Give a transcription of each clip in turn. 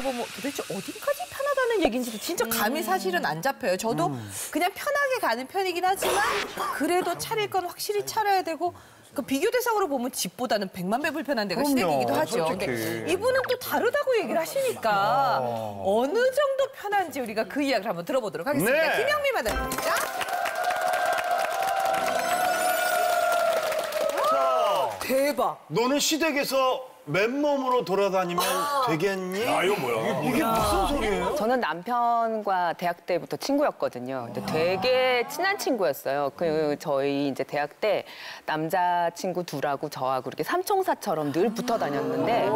들어보면 도대체 어디까지 편하다는 얘기인지도 진짜 감이 사실은 안 잡혀요. 저도 그냥 편하게 가는 편이긴 하지만 그래도 차릴 건 확실히 차려야 되고 그 비교 대상으로 보면 집보다는 100만 배 불편한 데가 시댁이기도 하죠. 근데 이분은 또 다르다고 얘기를 하시니까 어느 정도 편한지 우리가 그 이야기를 한번 들어보도록 하겠습니다. 네. 김영미 마담입니다. 대박. 너는 시댁에서 맨몸으로 돌아다니면 되겠니? 아, 이거 뭐야? 이게 무슨 소리예요? 저는 남편과 대학 때부터 친구였거든요. 근데 되게 친한 친구였어요. 저희 이제 대학 때 남자 친구 둘하고 저하고 이렇게 삼총사처럼 늘 붙어 다녔는데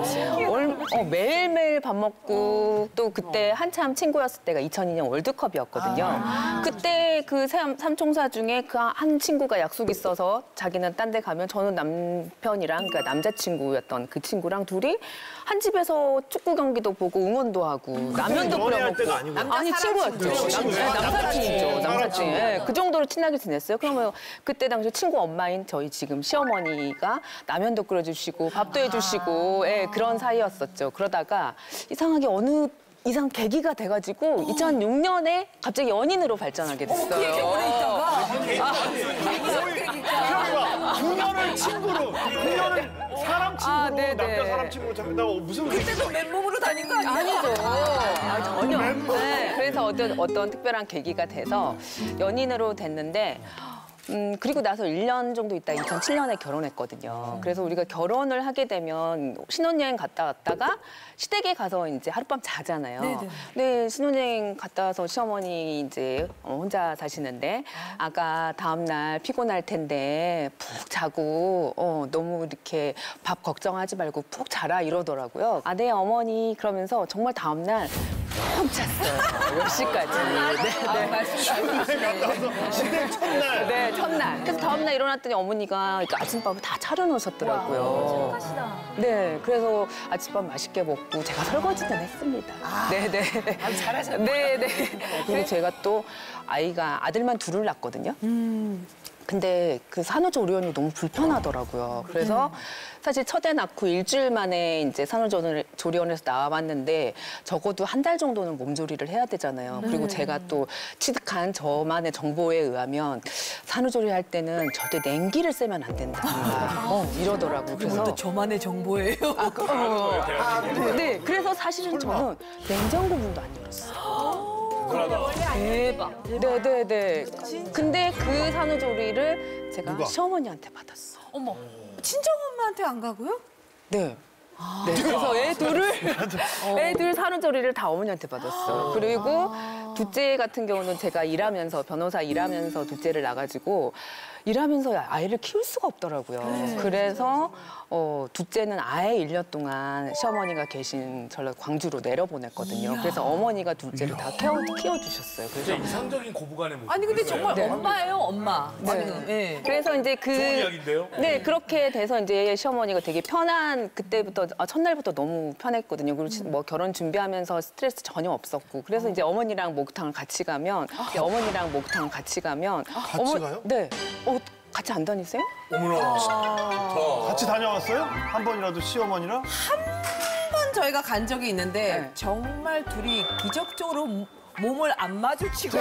매일매일 밥 먹고 또 그때 한참 친구였을 때가 2002년 월드컵이었거든요. 그때 그 삼총사 중에 그 한 친구가 약속 있어서 자기는 딴 데 가면 저는 남편이랑 그러니까 남자친구였던 그 친구랑 둘이 한 집에서 축구 경기도 보고 응원도 하고 라면도 끓여 먹고. 아니 친구였죠. 남사친이죠. 남사친. 예, 그 정도로 친하게 지냈어요. 그러면 그때 당시 친구 엄마인 저희 지금 시어머니가 라면도 끓여주시고 밥도 해주시고 그런 사이였었죠. 그러다가 이상하게 어느 이상 계기가 돼가지고 2006년에 갑자기 연인으로 발전하게 됐어요. 그 얘기 오래 있다가 9년을 친구로, 9년을 사람 친구로, 네네. 남자 사람 친구로 잡는다. 무슨 그때도 맨몸으로 다닌 거 아니야? 아니죠. 전혀. 네, 그래서 어떤 특별한 계기가 돼서 연인으로 됐는데 그리고 나서 1년 정도 있다 2007년에 결혼했거든요. 그래서 우리가 결혼을 하게 되면 신혼여행 갔다 왔다가 시댁에 가서 이제 하룻밤 자잖아요. 네네. 네, 신혼여행 갔다 와서 시어머니 이제 혼자 사시는데 아가 다음날 피곤할 텐데 푹 자고 너무 이렇게 밥 걱정하지 말고 푹 자라 이러더라고요. 아, 네, 어머니 그러면서 정말 다음날 푹 잤어요. 몇 시까지. 시댁 첫날. 네, 첫날. 그래서 다음날 일어났더니 어머니가 아침밥을 다 차려놓으셨더라고요. 네, 그래서 아침밥 맛있게 먹고 제가 설거지는 했습니다. 네네. 잘하셨네. 네네. 그리고 제가 또 아들만 둘을 낳았거든요. 근데 그 산후조리원이 너무 불편하더라고요. 그래서 사실 첫애 낳고 일주일 만에 이제 산후조리원에서 나와봤는데 적어도 한 달 정도는 몸조리를 해야 되잖아요. 그리고 제가 또 취득한 저만의 정보에 의하면 산후조리 할 때는 절대 냉기를 쐬면 안 된다. 이러더라고요. 그래서 또 저만의 정보예요. 네, 그래서 사실은 저는 냉장고 문도 안 열었어요. 대박. 네네네. 근데 그 산후조리를 제가 누가? 시어머니한테 받았어. 어머, 친정엄마한테 안 가고요? 네. 네, 그래서 애둘 산후조리를 다 어머니한테 받았어요. 그리고 둘째 같은 경우는 제가 변호사 일하면서 둘째를 낳아가지고 일하면서 아이를 키울 수가 없더라고요. 그래서 둘째는 아예 1년 동안 시어머니가 계신 전라 광주로 내려보냈거든요. 그래서 어머니가 둘째를 다 키워주셨어요. 진짜 이상적인 고부간의 모습. 아니 근데 정말 엄마예요, 엄마. 네. 네. 그래서 이제 좋은 이야기인데요? 네, 그렇게 돼서 이제 시어머니가 되게 그때부터 첫날부터 너무 편했거든요. 그리고 뭐 결혼 준비하면서 스트레스 전혀 없었고. 그래서 이제 어머니랑 목욕탕을 같이 가면 같이 가요? 네. 같이 안 다니세요? 어머나. 같이 다녀왔어요? 한 번이라도 시어머니랑? 한 번 저희가 간 적이 있는데 네. 정말 둘이 기적적으로 몸을 안 마주치고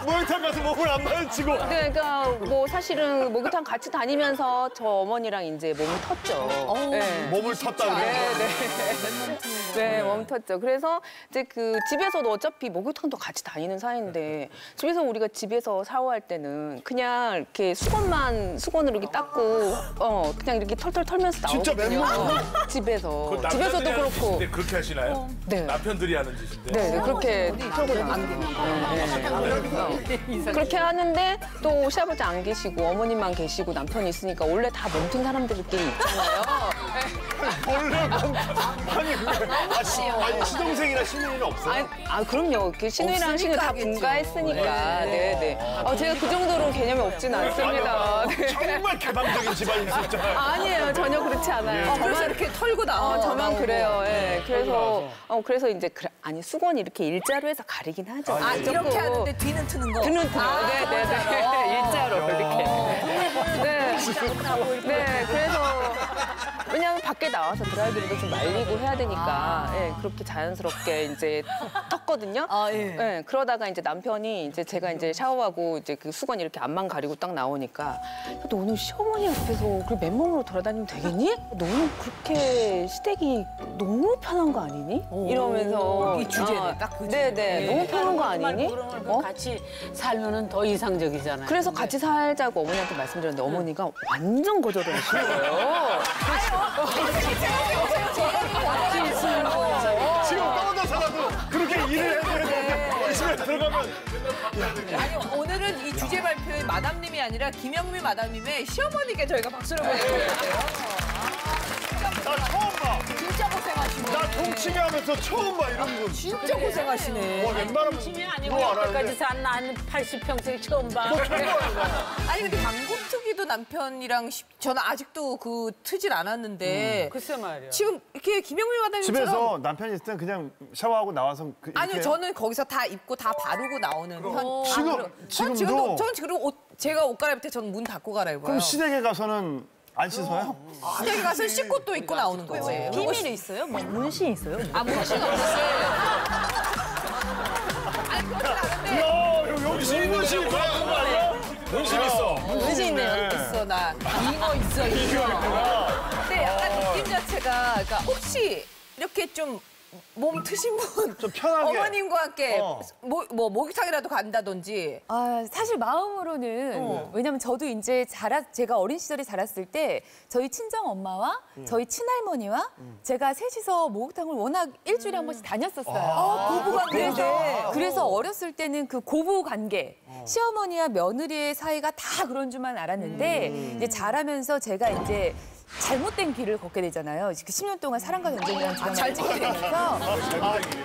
목욕탕 가서 몸을 안 마주치고. 네, 그러니까 뭐 사실은 목욕탕 같이 다니면서 저 어머니랑 이제 몸을 텄죠. 네. 몸을 텄다 그래요? 네, 몸 텄죠. 그래서 이제 그 집에서도 어차피 목욕탕도 같이 다니는 사이인데 집에서 샤워할 때는 그냥 이렇게 수건으로 이렇게 닦고 그냥 이렇게 털털 털면서 진짜 나오거든요. 집에서도 그렇고. 근데 그렇게 하시나요? 네. 남편들이 하는 짓인데. 네, 그렇게 털고 나가요. 그렇게 하는데 또 시아버지 안 계시고 어머님만 계시고 남편이 있으니까 원래 다 몸튼 사람들끼리 있잖아요. 원래 아니 시동생이나 시누이는 없어요? 그럼요. 그 시누이랑 시누이 다 분가했으니까. 네네. 제가 그 정도로 개념이 없진 않습니다. 네. 정말 개방적인 집안이 있었잖아요. 아니에요. 전혀 그렇지 않아요. 그래서 이렇게 털고 나와. 저만 그래요. 예. 그래서 이제 수건 이렇게 일자로 해서 가리긴 하죠. 이렇게 하는데 뒤는 트는 거. 네네네. 일자로 이렇게. 네. 네. 그래서 왜냐하면 밖에 나와서 드라이기로도 좀 말리고 해야 되니까 예, 그렇게 자연스럽게 이제 떴거든요. 예, 그러다가 이제 남편이 이제 제가 이제 샤워하고 이제 그 수건 이렇게 앞만 가리고 딱 나오니까 너 오늘 시어머니 앞에서 그 맨몸으로 돌아다니면 되겠니? 너는 그렇게 시댁이 너무 편한 거 아니니? 이러면서 이 주제는 딱 그 주제. 네네 너무 편한 거 아니니? 같이 살면은 더 이상적이잖아요. 그래서 같이 살자고 어머니한테 말씀드렸는데 어머니가 완전 거절을 하시는 거예요. 지금 떠나 살아도 그렇게 일을 해야 되는데 집에 들어가면 아니 오늘은 이 주제 발표의 마담님이 아니라 김영미 마담님의 시어머니께 저희가 박수를 보내드려야 돼요. 나 처음 봐. 진짜 고생하시네. 나 동치미 하면서 처음 봐 이런 거. 진짜 고생하시네. 와 웬만하면 심이 아니고 뭐 여기까지 산 난 80평생 처음 봐. 아니 근데 방구특위도 남편이랑 저는 아직도 그 트질 않았는데 글쎄 말이야. 지금 이렇게 김영미 마담님처럼 집에서 남편이 있을 땐 그냥 샤워하고 나와서 이렇게 아니요 저는 거기서 다 입고 다 바르고 나오는 편. 지금도? 전 지금 제가 옷 갈아입을 때 저는 문 닫고 갈아입어요. 그럼 시댁에 가서는 안 씻어요? 시댁에 가서 씻고 또 입고 나오는 거지. 비밀이 있어요? 뭐 문신 있어요? 아 문신 없었어요. 아니 그렇진 않은데. 야 여기 신문실 거 아니야? 문신 있어. 문신 있네요. 있어 나 잉어 있어 잉어. 근데 약간 느낌 자체가 그러니까 혹시 이렇게 좀 몸 트신 분 좀 편하게. 어머님과 함께 뭐 목욕탕이라도 간다든지. 아, 사실 마음으로는 왜냐면 저도 이제 제가 어린 시절에 자랐을 때 저희 친정 엄마와 저희 친할머니와 제가 셋이서 목욕탕을 워낙 일주일에 한 번씩 다녔었어요. 고부 관계인데. 그래서 어렸을 때는 그 고부 관계, 시어머니와 며느리의 사이가 다 그런 줄만 알았는데 이제 자라면서 제가 이제 잘못된 길을 걷게 되잖아요. 그 10년 동안 사랑과 전쟁이라는 드라마를 찍게 되면서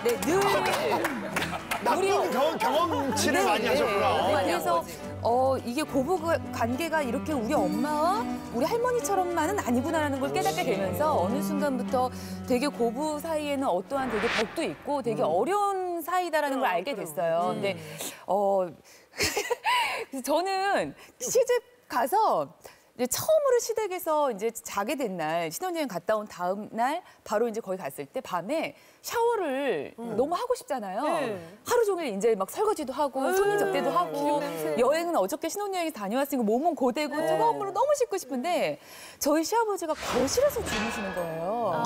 네, 늘 나쁜 경험치를 많이 하셨구나. 그래서 이게 고부 관계가 이렇게 우리 엄마와 우리 할머니처럼만은 아니구나라는 걸 깨닫게 되면서 어느 순간부터 되게 고부 사이에는 어떠한 되게 벽도 있고 되게 어려운 사이다라는 걸 알게 됐어요. 근데 그래서 저는 시집 가서 이제 처음으로 시댁에서 이제 자게 된 날, 신혼여행 갔다 온 다음 날 바로 이제 거기 갔을 때 밤에 샤워를 너무 하고 싶잖아요. 하루 종일 이제 막 설거지도 하고 손님 접대도 하고 여행은 어저께 신혼여행 다녀왔으니까 몸은 고되고 뜨거운 물로 너무 씻고 싶은데 저희 시아버지가 거실에서 주무시는 거예요.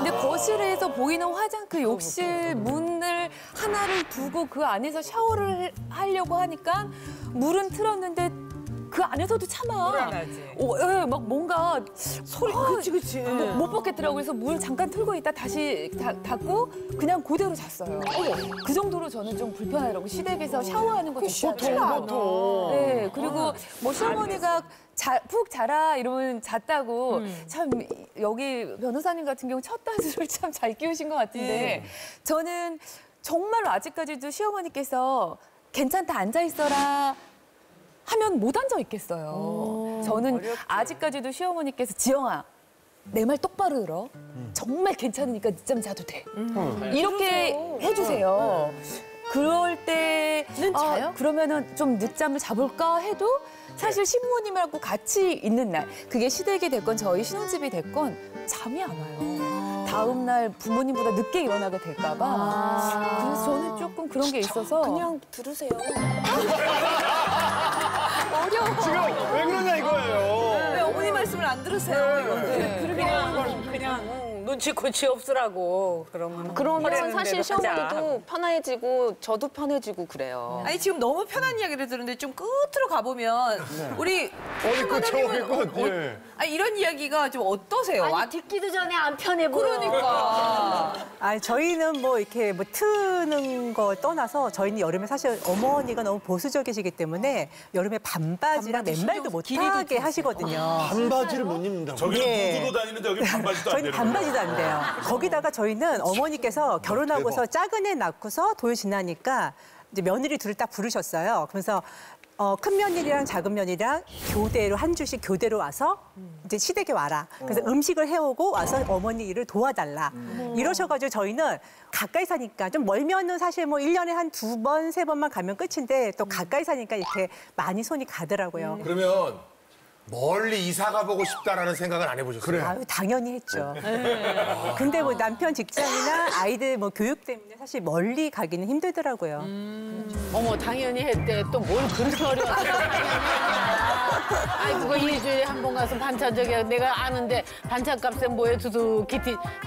근데 거실에서 보이는 화장 그 욕실 문을 하나를 두고 그 안에서 샤워를 하려고 하니까 물은 틀었는데 그 안에서도 참아. 불안하지. 예, 막 뭔가 소리. 그치. 못 벗겠더라고요. 그래서 물 잠깐 틀고 있다 다시 닫고 그냥 그대로 잤어요. 그 정도로 저는 좀 불편하더라고요. 시댁에서 샤워하는 것도 보통. 네, 그리고 뭐 시어머니가 푹 자라 이러면 잤다고 참 여기 변호사님 같은 경우 첫 단수를 참 잘 끼우신 것 같은데 저는 정말로 아직까지도 시어머니께서 괜찮다 앉아 있어라. 하면 못 앉아 있겠어요. 저는 아직까지도 시어머니께서 지영아, 내 말 똑바로 들어. 정말 괜찮으니까 늦잠 자도 돼. 이렇게 해주세요. 그럴 때는 자요? 그러면은 좀 늦잠을 자볼까 해도 사실 신부님하고 같이 있는 날, 그게 시댁이 됐건 저희 신혼집이 됐건 잠이 안 와요. 다음 날 부모님보다 늦게 일어나게 될까 봐. 그래서 저는 조금 그런 게 있어서 그냥 들으세요. 지금 왜 그러냐 이거예요. 왜 어머니 말씀을 안 들으세요? 그냥 눈치코치 없으라고 그러면. 그러면 사실 대로 하자. 시어머니도 편해지고 저도 편해지고 그래요. 아니 지금 너무 편한 이야기를 들었는데 좀 끝으로 가보면 우리 어디 끝 저기 사장님은 끝. 예. 아니 이런 이야기가 좀 어떠세요? 아니 듣기도 전에 안 편해 보여. 그러니까 아니 저희는 뭐 이렇게 뭐 트는 거 떠나서 저희는 여름에 사실 어머니가 너무 보수적이시기 때문에 여름에 반바지랑 맨발도 못 하게 하시거든요. 반바지를 못 입는다고. 저기는 예. 누구도 다니는데 여기 반바지도 안 저희는 되는 반바지도 안 돼요. 거기다가 저희는 어머니께서 결혼하고서 작은 애 낳고서 돌 지나니까 이제 며느리 둘을 딱 부르셨어요. 그러면서 큰 며느리랑 작은 며느리랑 교대로 한 주씩 교대로 와서 이제 시댁에 와라. 그래서 음식을 해오고 와서 어머니 일을 도와달라. 이러셔가지고 저희는 가까이 사니까 좀 멀면은 사실 뭐 1년에 한 2번, 3번만 가면 끝인데 또 가까이 사니까 이렇게 많이 손이 가더라고요. 그러면 멀리 이사 가보고 싶다라는 생각은 안 해보셨어요? 아유, 당연히 했죠. 근데 뭐 남편 직장이나 아이들 뭐 교육 때문에 사실 멀리 가기는 힘들더라고요. 어머 당연히 했대. 또 뭘 그렇게 어려워. 아니 그거 일주일에 한 번 가서 반찬 저기 내가 아는데 반찬값에 뭐에 두둑히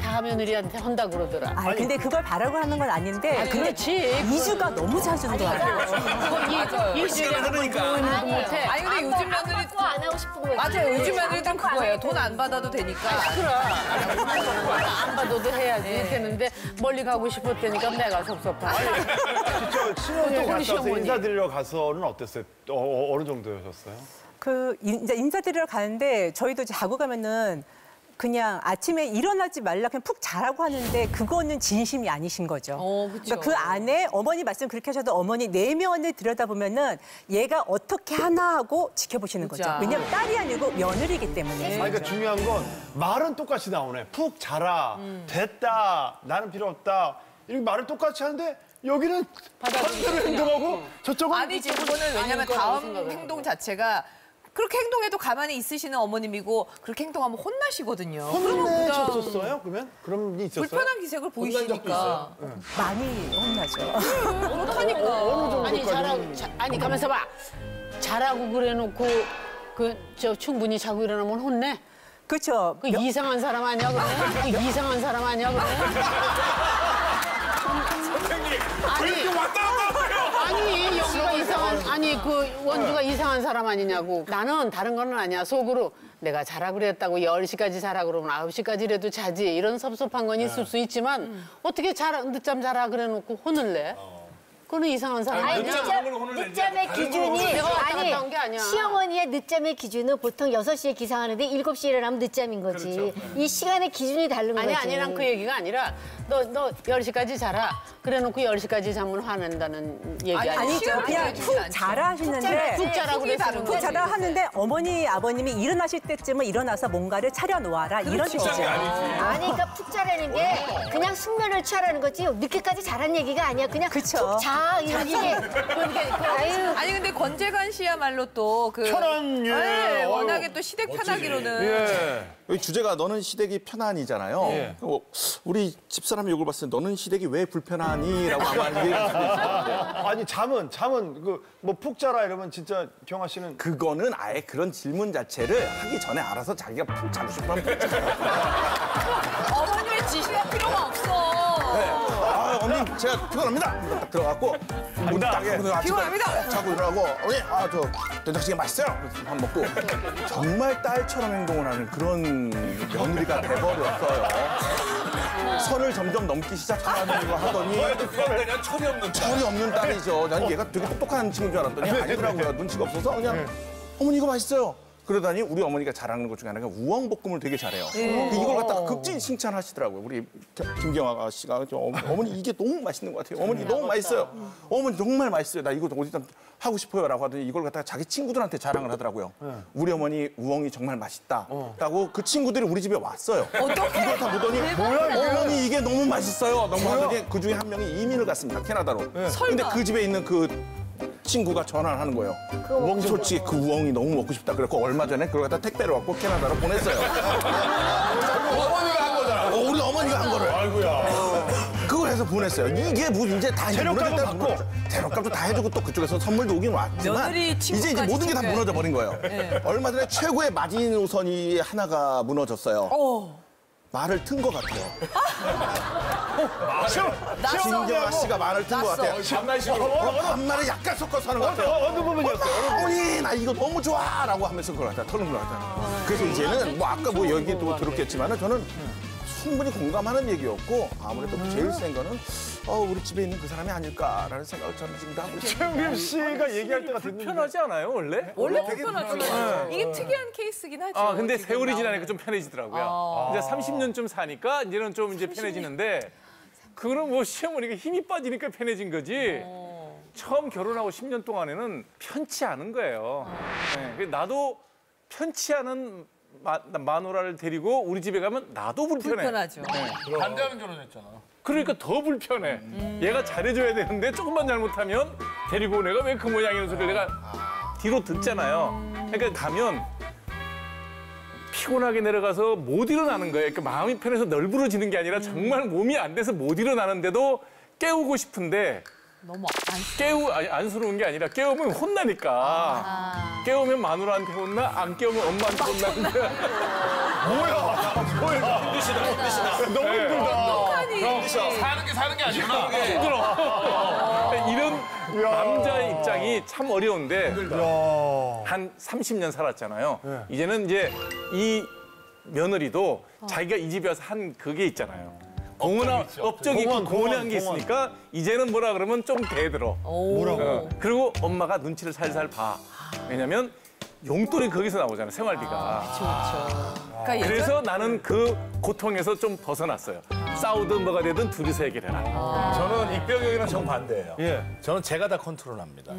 다 며느리한테 한다 그러더라. 아, 근데 그걸 바라고 하는 건 아닌데. 근데 그렇지. 2주가 너무 잦은 거예요. 일주일에 한 번 그거는 못해. 아니 근데 요즘 며느리 받고 안 하고 싶은 거예요. 맞아요. 요즘 며느리들은 그거예요. 돈 안 받아도 되니까. 안 받아도 해야지 되는데 멀리 가고 싶었다니까 내가 섭섭하다. 저 신혼도 우리 갔다 와서 시어머니. 인사드리러 가서는 어땠어요? 어느 정도였었어요? 이제 인사드리러 가는데 저희도 자고 가면은 그냥 아침에 일어나지 말라 그냥 푹 자라고 하는데 그거는 진심이 아니신 거죠. 그쵸. 그러니까 그 안에 어머니 말씀 그렇게 하셔도 어머니 내면을 들여다보면은 얘가 어떻게 하나 하고 지켜보시는 거죠. 그죠. 왜냐면 딸이 아니고 며느리기 때문에. 아니, 그러니까 중요한 건 말은 똑같이 나오네. 푹 자라, 됐다, 나는 필요 없다. 이렇게 말을 똑같이 하는데 여기는 반대로 행동하고 저쪽은 아니지 그거는 왜냐면 아닐 거라고 다음 생각을 행동 자체가 그렇게 행동해도 가만히 있으시는 어머님이고 그렇게 행동하면 혼나시거든요. 혼내셨었어요? 그러면? 그런 게 있었어요? 불편한 기색을 보이시니까. 많이 혼나죠. 못하니까. 아니 가면서 봐. 잘하고 그래놓고 저 충분히 자고 일어나면 혼내. 그렇죠. 그 이상한 사람 아니야 그래? 그 이상한 사람 아니야 그래? 왜 이렇게 왔다 갔다 하세요? 아니 여기가 이상한 아니 그 원주가 이상한 사람 아니냐고. 나는 다른 거는 아니야. 속으로 내가 자라 그랬다고 10시까지 자라 그러면 9시까지라도 자지. 이런 섭섭한 건 있을 수 있지만 어떻게 늦잠 자라 그래 놓고 혼을 내? 그거는 이상한 사람 아니 아니야. 늦잠의 기준이 내가 왔다 갔다 온 게 아니야. 시어머니의 늦잠의 기준은 보통 6시에 기상하는데 7시에 일어나면 늦잠인 거지. 이 시간의 기준이 다른 거지. 아니 난 그 얘기가 아니라 너 10시까지 자라. 그래 놓고 10시까지 자면 화낸다는 얘기 아니야. 아니죠. 그냥 푹 자라 하시는데. 푹 자라고 그랬으면 푹 자라 하는데 어머니, 아버님이 일어나실 때쯤은 일어나서 뭔가를 차려놓아라. 이런 뜻이죠. 아니 그러니까 푹 자라는 게 그냥 숙면을 취하라는 거지 늦게까지 자라는 얘기가 아니야. 그냥 그쵸. 푹 자. 이게 아유. 아니 근데 권재관 씨야말로 또 그 편한, 예. 네, 어휴, 워낙에 또 시댁 편하기로는 예. 여기 주제가 너는 시댁이 편안이잖아요. 예. 우리 집사람이 욕을 봤을 때 너는 시댁이 왜 불편하니? 라고 아마 얘기할 수도 있어요. 아니 잠은 그 뭐 푹 자라 이러면 진짜 경아 씨는 그거는 아예 그런 질문 자체를 하기 전에 알아서 자기가 푹 자고 싶으면 푹 자요. 어머님의 지시가 필요가 없어. 아, 어머님 제가 피곤합니다. 딱 들어갔고 문 딱 열고 아침에 피곤합니다. 자고 일어나고 어머니 저 된장찌개 맛있어요. 그래서 밥 먹고 정말 딸처럼 행동을 하는 그런 며느리가 돼버렸어요. 선을 점점 넘기 시작하는 거 하더니 그냥 철이 없는 철이 없는 딸이죠. 난 얘가 되게 똑똑한 친구인 줄 알았더니 아니더라고요. 눈치가 없어서 그냥 어머니 이거 맛있어요. 그러다니 우리 어머니가 잘하는 것 중에 하나가 우엉볶음을 되게 잘해요. 이걸 갖다가 극진 칭찬하시더라고요. 우리 김경아 씨가 어머니 이게 너무 맛있는 것 같아요. 어머니 너무 맛있어요. 어머니 정말 맛있어요. 나 이거 어디다 하고 싶어요라고 하더니 이걸 갖다가 자기 친구들한테 자랑을 하더라고요. 우리 어머니 우엉이 정말 맛있다라고 그 친구들이 우리 집에 왔어요. 어떻게? 이걸 다 보더니 어머니 이게 너무 맛있어요. 너무 하더니 그 중에 한 명이 이민을 갔습니다. 캐나다로. 근데 그 집에 있는 그 친구가 전화를 하는 거예요. 솔직히 그 우엉이 너무 먹고 싶다. 그래서 얼마 전에 그걸 갖다 택배로 갖고 캐나다로 보냈어요. 어머니가 한 거잖아. 우리 어머니가 한 거를. 아이고야. 그걸 해서 보냈어요. 이게 뭐 이제 다 재료값은 받고. 재료값도 다 해주고 또 그쪽에서 선물도 오긴 왔지만 며느리 이제 친구까지 모든 게 다 챙겨야 무너져 버린 거예요. 얼마 전에 최고의 마지노선이 하나가 무너졌어요. 말을 튼 것 같아요. 김경아 씨가 말을 튼 것 같아요. 반말을 약간 섞어서 하는 것 같아요. 어느 부분이었어요? 어머니 나 이거 너무 좋아라고 하면서 그걸 갖다 털는 것 같아요. 그래서 이제는 뭐 아까 뭐 얘기도 들었겠지만은 저는 충분히 공감하는 얘기였고 아무래도 제일 센 거는 우리 집에 있는 그 사람이 아닐까라는 생각을 저는 지금도 하고 있어요. 최우림 씨가 얘기할 때가 됐는데 편하지 않아요, 원래? 원래 불편하죠. 이게 특이한 케이스긴 하죠. 아, 근데 지금 세월이 나오는. 지나니까 좀 편해지더라고요. 이제 30년쯤 사니까 이제는 좀 이제 편해지는데 그럼 뭐 시어머니가 힘이 빠지니까 편해진 거지. 처음 결혼하고 10년 동안에는 편치 않은 거예요. 네, 그래서 나도 편치 않은 마누라를 데리고 우리 집에 가면 나도 불편해. 불편하죠. 반대하는 결혼했잖아. 그러니까 더 불편해. 얘가 잘해줘야 되는데 조금만 잘못하면 데리고 내가 왜 그 모양이라는 소리를 내가 뒤로 듣잖아요. 그러니까 가면 피곤하게 내려가서 못 일어나는 거예요. 그러니까 마음이 편해서 널브러지는 게 아니라 정말 몸이 안 돼서 못 일어나는데도 깨우고 싶은데 너무 안쓰러운 게 아니라 깨우면 혼나니까. 깨우면 마누라한테 혼나, 안 깨우면 엄마한테 혼나는데. 뭐야? 힘드시다. 너무 힘들다. 사는 게 아니구나. 힘들어. 이런 남자의 입장이 참 어려운데 야. 한 30년 살았잖아요. 이제는 이제 이 며느리도 자기가 이 집에 와서 한 그게 있잖아요. 업적이 있고 공헌한 게 있으니까 이제는 뭐라 그러면 좀 대들어. 뭐라고? 그리고 엄마가 눈치를 살살 봐. 왜냐면 용돈이 거기서 나오잖아요, 생활비가. 그러니까 그래서 나는 그 고통에서 좀 벗어났어요. 싸우든 뭐가 되든 둘이서 해결해라. 저는 입병역이랑 정반대예요. 예. 저는 제가 다 컨트롤합니다.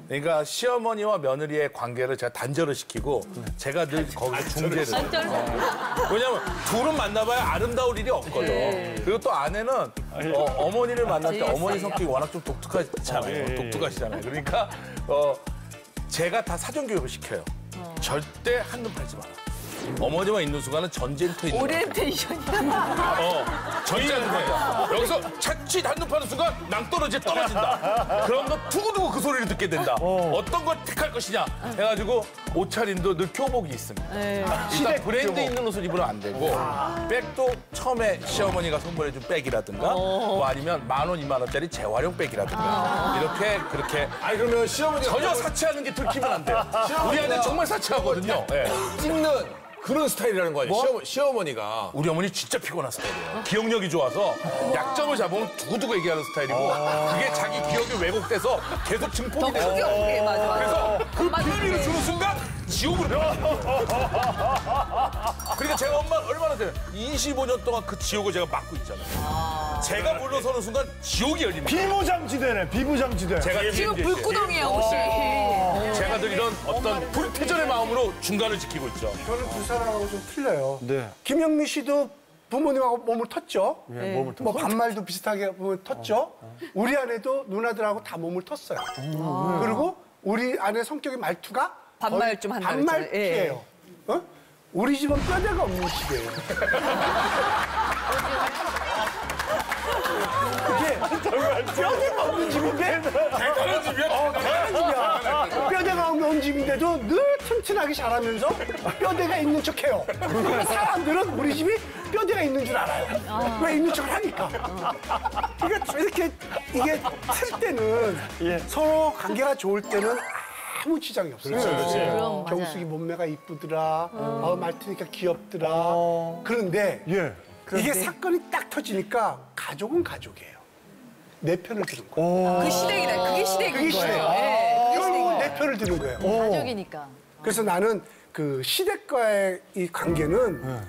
그러니까 시어머니와 며느리의 관계를 제가 단절을 시키고 제가 늘 거기서 중재를 해요. 왜냐면 둘은 만나봐야 아름다울 일이 없거든. 그리고 또 아내는 어머니를 만날 때 어머니 성격이 워낙 좀 독특하잖아요. 독특하시잖아요. 그러니까 제가 다 사전교육을 시켜요. 절대 한눈 팔지 마라. 어머니와 있는 순간은 전쟁터 있는 오리엔테이션이야. 전쟁터. 여기서 차치 한눈 파는 순간 낭떠러지에 떨어진다. 그럼 너 두고두고 그 소리를 듣게 된다. 어떤 걸 택할 것이냐 해가지고 옷차림도 늘 교복이 있습니다. 일단 브랜드 있는 옷을 입으면 안 되고 백도 처음에 시어머니가 선물해준 백이라든가 뭐 아니면 10,000원, 20,000원짜리 재활용 백이라든가 이렇게 그렇게 아니 그러면 시어머니가 전혀 사치하는 게 들키면 안 돼요. 우리 아내 정말 사치하거든요. 예. 찍는 그런 스타일이라는 거 아니에요? 시어머니가. 우리 어머니 진짜 피곤한 스타일이에요. 기억력이 좋아서 약점을 잡으면 두고두고 얘기하는 스타일이고 그게 자기 기억이 왜곡돼서 계속 증폭이 돼요. 그게 맞아. 그래서 그 편의를 주는 순간 지옥으로 변해요. 그러니까 제가 엄마 얼마나 돼요? 25년 동안 그 지옥을 제가 막고 있잖아요. 제가 물러서는 순간 지옥이 열립니다. 비무장지대네, 비무장지대. 제가 지금 불구덩이야, 옷이. 제가 늘 이런 어떤 불태전의 마음으로 중간을 지키고 있죠. 저는 두 사람하고 좀 틀려요. 네. 김영미 씨도 부모님하고 몸을 텄죠. 예, 몸을 뭐 반말도 비슷하게 몸을 텄죠. 우리 아내도 누나들하고 다 몸을 텄어요. 그리고 우리 아내 성격의 말투가 반말 거의 좀 한다 반말피예요. 어? 우리 집은 뼈대가 없는 집이에요. 그게 뼈대가 없는 집인데 대단한 집이야. 대단한 집이야. 뼈대가 없는 집인데도 늘 튼튼하게 자라면서 뼈대가 있는 척해요. 사람들은 우리 집이 뼈대가 있는 줄 알아요. 왜 있는 척을 하니까. 그러니까 이렇게 이게 틀 때는 서로 관계가 좋을 때는 아무 지장이 없어요. 경숙이 몸매가 이쁘더라. 말투니까 귀엽더라. 그런데 이게 사건이 딱 터지니까 가족은 가족이에요. 내 편을 드는 거예요. 그 시댁이네. 그게 시댁인 그게 거예요. 시댁. 예. 결국은 내 편을 드는 거예요. 가족이니까. 그래서 나는 그 시댁과의 이 관계는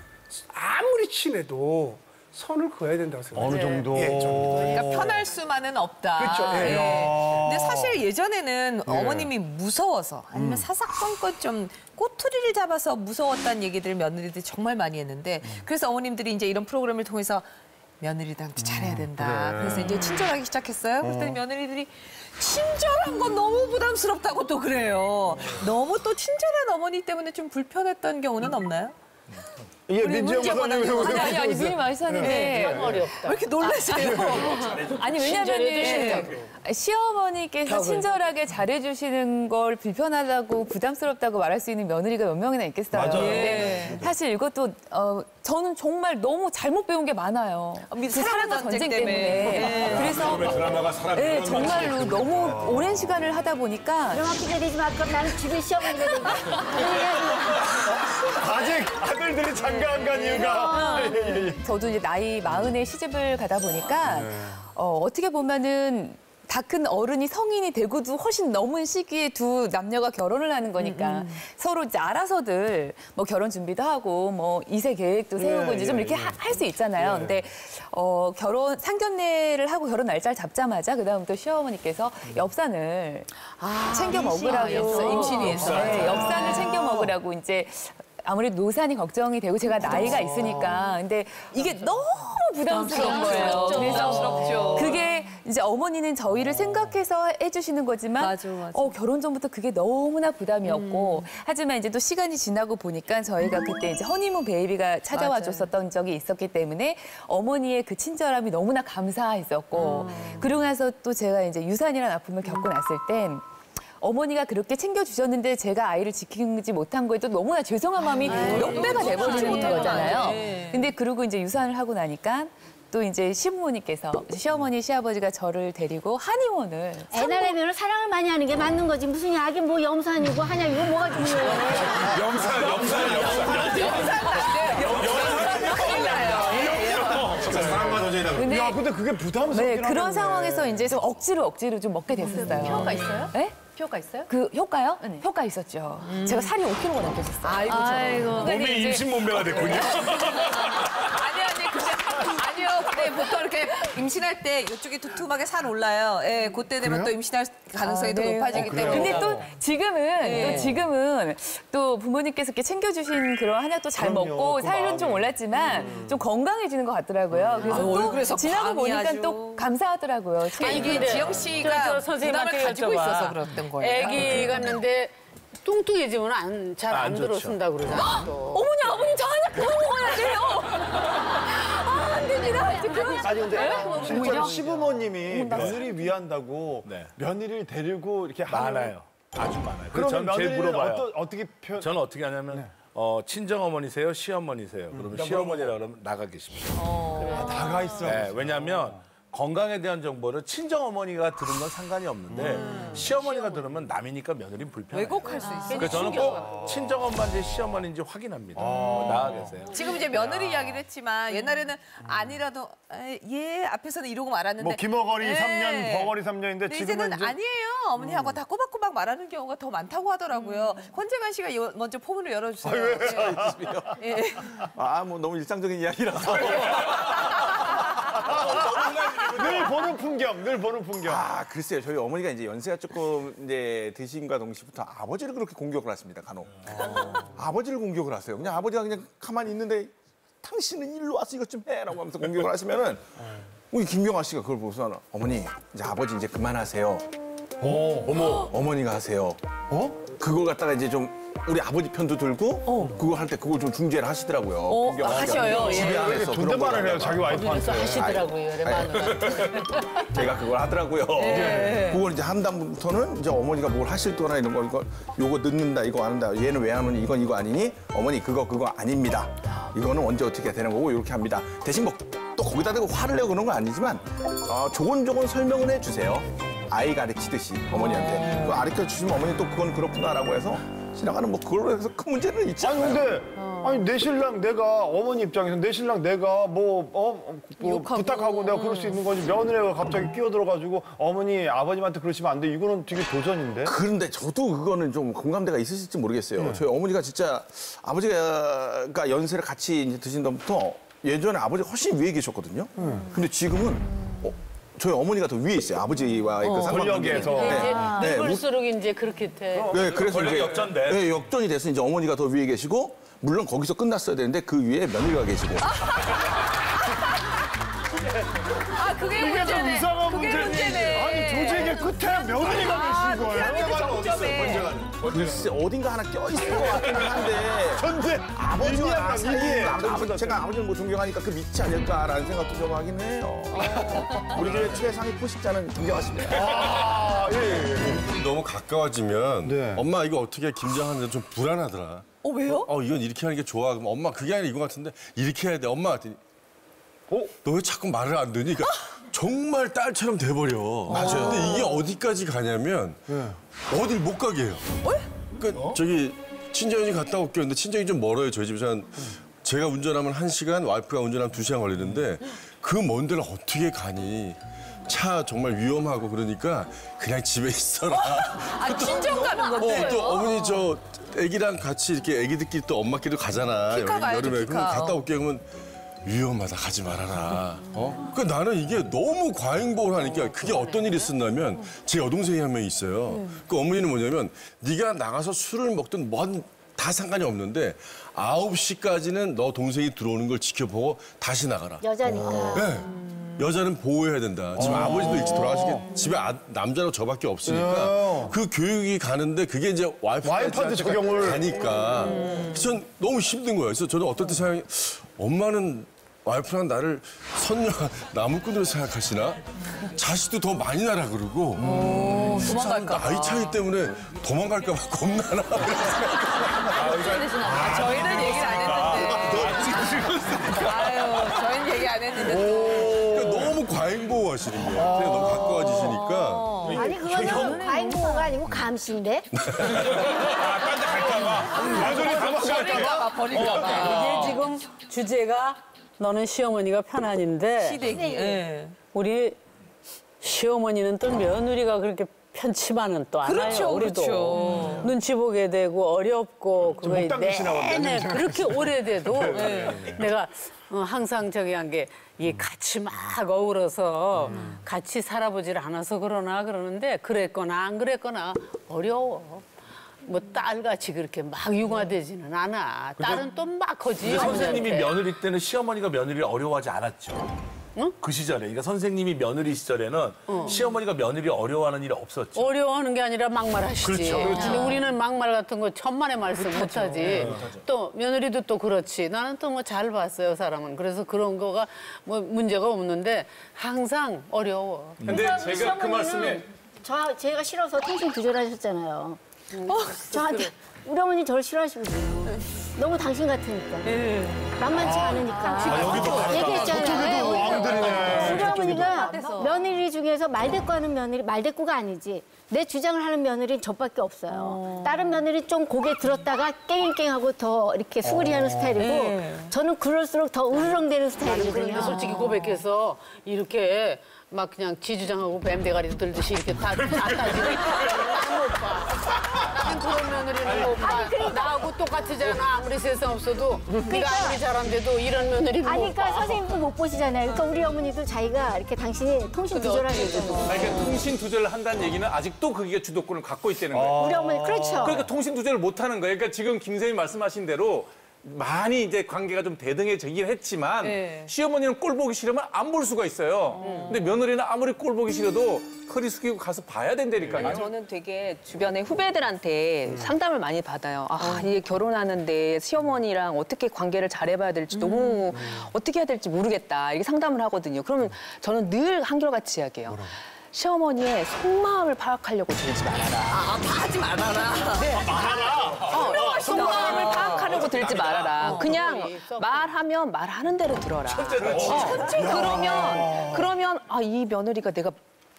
아무리 친해도 선을 그어야 된다고 생각해요. 어느 정도. 예, 저는. 그러니까 편할 수만은 없다. 그렇죠. 예. 근데 사실 예전에는 어머님이 무서워서 아니면 사사건건 좀 꼬투리를 잡아서 무서웠다는 얘기들을 며느리들이 정말 많이 했는데 그래서 어머님들이 이제 이런 프로그램을 통해서 며느리들한테 잘해야 된다. 그래서 이제 친절하기 시작했어요. 그랬더니 며느리들이 친절한 건 너무 부담스럽다고 또 그래요. 너무 또 친절한 어머니 때문에 좀 불편했던 경우는 없나요? 예, 민지영 박사님. 아니, 눈이 많이 사는데. 어렵다. 왜 이렇게 놀라세요? 아니, 왜냐면은 시어머니께서 친절하게 잘해주시는 걸 불편하다고 부담스럽다고 말할 수 있는 며느리가 몇 명이나 있겠어요. 맞아요. 근데 사실 이것도 저는 정말 너무 잘못 배운 게 많아요. 그 사랑과 전쟁 때문에. 그래서 드라마가 사람이 네, 정말로 너무 오랜 시간을 하다 보니까 드라마키가 되지 마. 그럼 나는 집에 시어머니가 되지 마. 아직 아들들이 장가 안 간 이유가. 저도 이제 나이 40에 시집을 가다 보니까 어떻게 보면은 다 큰 어른이 성인이 되고도 훨씬 넘은 시기에 두 남녀가 결혼을 하는 거니까 서로 이제 알아서들 뭐 결혼 준비도 하고 뭐 2세 계획도 세우고 이제 좀 이렇게 할 수 있잖아요. 근데 결혼 상견례를 하고 결혼 날짜를 잡자마자 그다음부터 시어머니께서 엽산을 챙겨 먹으라고 임신위에서. 네, 엽산을 챙겨 먹으라고 이제 아무래도 노산이 걱정이 되고 제가 나이가 있으니까 근데 이게 너무 부담스러운 거예요. 그래서 그게 이제 어머니는 저희를 생각해서 해주시는 거지만 맞아. 결혼 전부터 그게 너무나 부담이었고 하지만 이제 또 시간이 지나고 보니까 저희가 그때 이제 허니문 베이비가 찾아와 줬었던 적이 있었기 때문에 어머니의 그 친절함이 너무나 감사했었고 그러고 나서 또 제가 이제 유산이라는 아픔을 겪고 났을 땐 어머니가 그렇게 챙겨주셨는데 제가 아이를 지키지 못한 거에 또 너무나 죄송한 마음이 몇 배가 돼버리는 거잖아요. 근데 그러고 이제 유산을 하고 나니까 또 이제 시부모님께서 시어머니, 시아버지가 저를 데리고 한의원을 애 낳으면 사랑을 많이 하는 게 맞는 거지. 무슨 약이 뭐 염산이고 한약 이거 뭐가 중요해. 야, 근데 그게 부담스럽긴 그런 상황에서 이제 좀 억지로 좀 먹게 됐었어요. 효과가 있어요? 네? 효과 있어요? 그 효과요? 네. 효과 있었죠. 제가 살이 5kg가 넘겨졌어요. 아이고. 몸이 임신 몸매가 됐군요. 근데 보통 이렇게 임신할 때 이쪽이 두툼하게 살 올라요. 예, 그때 되면 또 임신할 가능성이 더 높아지기 때문에. 근데 또 지금은 또 부모님께서 이렇게 챙겨주신 그런 한약도 잘 먹고 살은 좀 올랐지만 좀 건강해지는 것 같더라고요. 그래서 또 얼굴에서 지나고 보니까 광이 또 감사하더라고요. 이게 지영 씨가 부담을 가지고 있어서 그랬던 거예요. 애기 갔는데 뚱뚱해지면 잘 안 들어쓴다 그러잖아. 어머니, 아버님 저 한약 그만 먹어야 돼요. 안 됩니다. 아니 근데 실제로 시부모님이 며느리 위한다고 네. 며느리를 데리고 이렇게 많아요. 아주 많아요. 그러면 저는 제일 며느리는 물어봐요. 어떻게 표현? 저는 어떻게 하냐면 친정 어머니세요, 시어머니세요. 그러면 시어머니라 그러면 나가 계십시오. 나가 있어. 네, 왜냐하면 건강에 대한 정보를 친정 어머니가 들은 건 상관이 없는데 시어머니가 들으면 남이니까 며느리는 불편해요. 왜곡할 수 있어요. 그래서 저는 꼭 친정 엄마인지 시어머니인지 확인합니다. 나가 계세요. 지금 이제 며느리 이야기를 했지만 옛날에는 아니라도 예 앞에서는 이러고 말았는데 뭐 김어거리 예. 3년, 버거리 3년인데 근데 지금은 이제는 이제 아니에요 어머니하고 다 꼬박꼬박 말하는 경우가 더 많다고 하더라고요. 권재관 씨가 먼저 포문을 열어주세요. 예. 뭐 너무 일상적인 이야기라서. 늘 보는 풍경. 글쎄요. 저희 어머니가 이제 연세가 조금 이제 드신과 동시부터 아버지를 그렇게 공격을 하십니다. 간혹. 아버지를 공격을 하세요. 그냥 아버지가 그냥 가만히 있는데 당신은 일로 와서 이것 좀 해라고 하면서 공격을 하시면은 우리 김경아 씨가 그걸 보고서 어머니 이제 아버지 이제 그만하세요. 어머니가 하세요. 그걸 갖다가 이제 좀 우리 아버지 편도 들고 그거 할 때 그걸 좀 중재를 하시더라고요. 하셔요. 집에 안에서 존댓말을 해요 자기 와이프한테. 하시더라고요. 제가 그걸 하더라고요. 그걸 이제 한 다음부터는 이제 어머니가 뭘 하실 거나 이런 거 이거 요거 넣는다 이거 안 한다 얘는 왜 안 오니 이건 이거 아니니 어머니 그거 아닙니다. 이거는 언제 어떻게 되는 거고 이렇게 합니다. 대신 뭐 또 거기다 대고 화를 내고 그런 건 아니지만 조곤조곤 설명을 해주세요. 아이 가르치듯이 어머니한테 그거 가르쳐 주시면 어머니 또 그건 그렇구나라고 해서 지나가는 뭐 그걸로 해서 큰 문제는 있지 않아요. 아니 근데 아니 내 신랑 내가 어머니 입장에서 내 신랑 내가 뭐 부탁하고 내가 그럴 수 있는 거지 며느리가 갑자기 끼어들어가지고 어머니 아버님한테 그러시면 안 돼. 이거는 되게 도전인데. 그런데 저도 그거는 좀 공감대가 있으실지 모르겠어요. 저희 어머니가 진짜 아버지가 연세를 같이 이제 드신 다음부터 예전에 아버지가 훨씬 위에 계셨거든요. 근데 지금은 저희 어머니가 더 위에 있어요. 아버지와 그 권력에서. 늙을수록 이제 그렇게 돼. 네, 그래서 권력 이제 역전돼. 네, 역전이 돼서 이제 어머니가 더 위에 계시고 물론 거기서 끝났어야 되는데 그 위에 며느리가 계시고. 그게 이게 좀 문제네. 이상한 그게 문제니. 문제네. 아니 조직의 끝에 며느리가 계신 거예요. 글쎄 어딘가 하나 껴있을 것 같기는 한데 전제 아버지와 나 사이에 아버지 제가 아버지를 뭐 존경하니까 그 믿지 않을까라는 생각도 좀 하긴 해요. 우리 집의 최상위 포식자는 존경하십니다. 너무 가까워지면 네. 엄마 이거 어떻게 김장하는데 좀 불안하더라. 왜요? 이건 이렇게 하는 게 좋아. 그럼 엄마 그게 아니라 이거 같은데 이렇게 해야 돼. 엄마 같더니 너 왜 자꾸 말을 안 듣니? 그러니까 정말 딸처럼 돼버려. 맞아요. 근데 이게 어디까지 가냐면 어딜 못 가게 해요. 그러니까 저기 친정이 갔다 올게요. 근데 친정이 좀 멀어요. 저희 집에서 제가 운전하면 1시간, 와이프가 운전하면 2시간 걸리는데 그 먼 데를 어떻게 가니? 차 정말 위험하고 그러니까 그냥 집에 있어라. 친정 가는 건데. 또 어머니 저 애기랑 같이 이렇게 애기들끼리 또 엄마끼리 가잖아. 피카 가야죠, 여름에. 피카. 그럼 갔다 올게 그러면 위험하다 가지 말아라. 그러니까 나는 이게 너무 과잉보호를 하니까 그게 어떤 일이 있었냐면 제 여동생이 한 명 있어요. 그 어머니는 뭐냐면 네가 나가서 술을 먹든 뭔 다 상관이 없는데 9시까지는 너 동생이 들어오는 걸 지켜보고 다시 나가라. 여자니까. 네. 여자는 보호해야 된다. 지금 아버지도 일찍 돌아가시게 집에 남자로 저밖에 없으니까 그 교육이 가는데 그게 이제 와이프한테 적용을 가니까 전 너무 힘든 거예요. 그래서 저는 어떨 때 생각이 엄마는 와이프랑 나를 선녀 나무꾼으로 생각하시나? 자식도 더 많이 나라 그러고 도망갈까 봐. 나이 차이 때문에 도망갈까 봐 겁나나? 저희는 얘기를 안 했는데. 아유, 저희는 얘기 안 했는데. 그러니까 너무 과잉보호하시는 거예요. 그냥 너무 가까워지시니까. 아니 그거는 과잉보호가 아니고 감시인데. 딴데 갈까봐. 이게 지금 주제가 너는 시어머니가 편안인데 시댁이. 예. 우리 시어머니는 또 며느리가 그렇게 편치만은 또 않아요. 그렇죠, 우리도 그렇죠. 눈치 보게 되고 어렵고 그거에 목당기시나 내내 그렇게 오래돼도 내가 항상 저기 한 게 이 같이 막 어우러서 같이 살아보질 않아서 그러나 그러는데 그랬거나 안 그랬거나 어려워. 뭐 딸같이 그렇게 막 융화되지는 않아. 딸은 또 막 거지. 선생님이 며느리 때는 시어머니가 며느리를 어려워하지 않았죠. 응? 그 시절에. 그러니까 선생님이 며느리 시절에는 시어머니가 며느리 어려워하는 일이 없었죠. 어려워하는 게 아니라 막말하시지. 그렇죠. 근데 우리는 막말 같은 거 천만의 말씀 못하지. 또 며느리도 또 그렇지. 나는 또 뭐 잘 봤어요, 사람은. 그래서 그런 거가 뭐 문제가 없는데 항상 어려워. 근데 제가 그 말씀에 제가 싫어서 통신 두절하셨잖아요. 저한테 우리 어머니 저를 싫어하시거든요. 너무 당신 같으니까. 만만치 않으니까. 얘기했잖아요. 우리 어머니가 며느리 중에서 말대꾸하는 며느리, 말대꾸가 아니지. 내 주장을 하는 며느리는 저밖에 없어요. 다른 며느리 좀 고개 들었다가 깽깽하고 더 이렇게 수그리하는 스타일이고 저는 그럴수록 더 으르렁대는 스타일이거든요. 그런데 솔직히 고백해서 이렇게 막 그냥 지주장하고 뱀대가리 들듯이 이렇게 다 따지는 나는 못 봐. 나는 그런 며느리는 못 봐. 나하고 똑같으잖아. 아무리 세상 없어도 네가 아무리 잘한데도 이런 며느리는 아니, 못 봐. 그러니까 선생님도 못 보시잖아요. 그러니까 우리 어머니도 자기가 이렇게 당신이 통신 두절하셨잖아요. 그러니까 통신 두절을 한다는 얘기는 아직도 그게 주도권을 갖고 있다는 거예요. 우리 어머니 그렇죠. 그러니까 통신 두절을 못 하는 거예요. 그러니까 지금 김 선생님 말씀하신 대로 많이 이제 관계가 좀 대등해지긴 했지만 시어머니는 꼴 보기 싫으면 안 볼 수가 있어요. 근데 며느리는 아무리 꼴 보기 싫어도 허리 숙이고 가서 봐야 된다니까요. 저는 되게 주변에 후배들한테 상담을 많이 받아요. 이게 결혼하는데 시어머니랑 어떻게 관계를 잘해봐야 될지 너무 어떻게 해야 될지 모르겠다. 이렇게 상담을 하거든요. 그러면 저는 늘 한결같이 이야기해요. 시어머니의 속마음을 파악하려고 들지 말아라. 하지 말아라. 네. 속마음을 파악하려고 들지 말아라. 그냥 말하면 말하는 대로 들어라. 그러면 이 며느리가 내가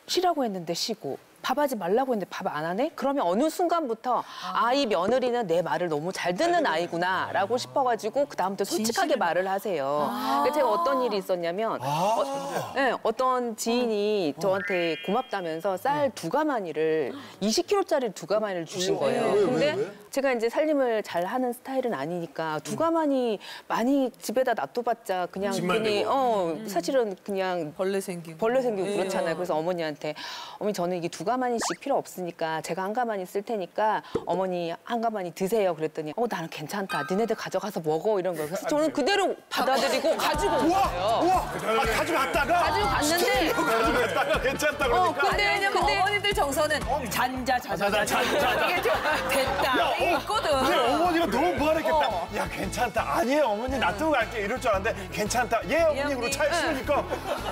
쉬라고 했는데 쉬고 밥하지 말라고 했는데 밥 안 하네? 그러면 어느 순간부터 이 며느리는 내 말을 너무 잘 듣는 아이구나라고 싶어가지고 그다음부터 솔직하게 말을 하세요. 그러니까 제가 어떤 일이 있었냐면 어떤 지인이 저한테 고맙다면서 쌀 2가마니를 20kg짜리 2가마니를 주신 거예요. 근데 제가 이제 살림을 잘 하는 스타일은 아니니까 2가마니 많이 집에다 놔둬봤자 그냥 괜히 사실은 그냥 벌레 생기고 그렇잖아요. 그래서 어머니한테 어머니 저는 이게 2가마니씩 필요 없으니까 제가 1가마니 쓸 테니까 어머니 1가마니 드세요. 그랬더니 나는 괜찮다. 니네들 가져가서 먹어 이런 거예요. 그래서 저는 그대로 받아들이고 가지고 온 거예요. 가져갔다가? 가져갔는데 가져갔다가 괜찮다 그러니까. 근데 왜냐면 어머니들 정서는 잔자 이게 좀 됐다. 이게 있거든. 근데 어머니가 너무 무안했겠다. 야 괜찮다. 아니에요 어머니 놔두고 갈게 이럴 줄 알았는데 괜찮다. 예 어머니 그러고 차에 실으니까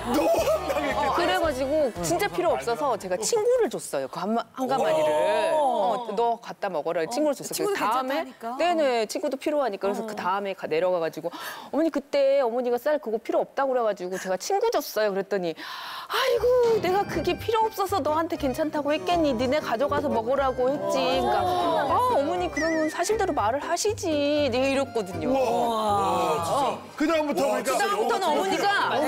너무 황당했겠다. 그래가지고 진짜 필요 없어서 제가 친구를 줬어요. 그 1가마니를. 너 갖다 먹어라. 친구를 줬어요. 그래서 다음에 네네 친구도 필요하니까 그래서 그 다음에 내려가가지고 어머니 그때 어머니가 쌀 그거 필요 없다고 그래가지고 제가 친구 줬어요. 그랬더니 아이고 내가 그게 필요 없어서 너한테 괜찮다고 했겠니? 니네 가져가서 먹으라고 했지. 그러니까 어머니 그러면 사실대로 말을 하시지. 내가 이랬거든요. 그다음부터는 어머니가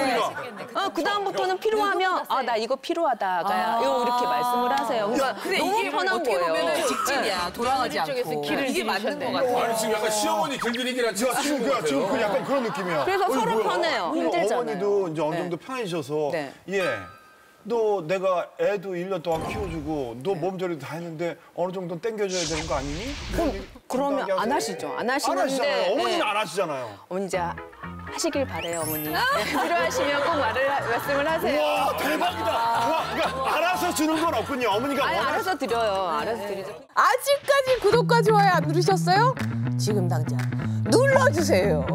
그다음부터는 필요하면 나 이거 필요하다가 이렇게 말씀을 하세요. 그러니까 너무 편한 거예요. 보면 직진이야. 돌아가지 않고. 이게 맞는 것 같아요. 아니 지금 약간 시어머니 들들이기랑 지금 그 약간 그런 느낌이야. 그래서 서로 편해요. 힘들잖아요. 어머니도 이제 어느 정도 편해지셔서 너 내가 애도 1년 동안 키워주고 너 몸조리도 다 했는데 어느 정도는 땡겨줘야 되는 거 아니니? 그러면 안 하시죠. 안 하시는데 어머니는 안 하시잖아요. 어머니 이제 하시길 바래요, 어머니. 필요하시면 꼭 말을 말씀을 하세요. 와 대박이다. 와, 그러니까 알아서 주는 건 없군요. 어머니가 아니, 원하시는 알아서 드려요. 알아서 드리죠. 아직까지 구독과 좋아요 안 누르셨어요? 지금 당장 눌러주세요.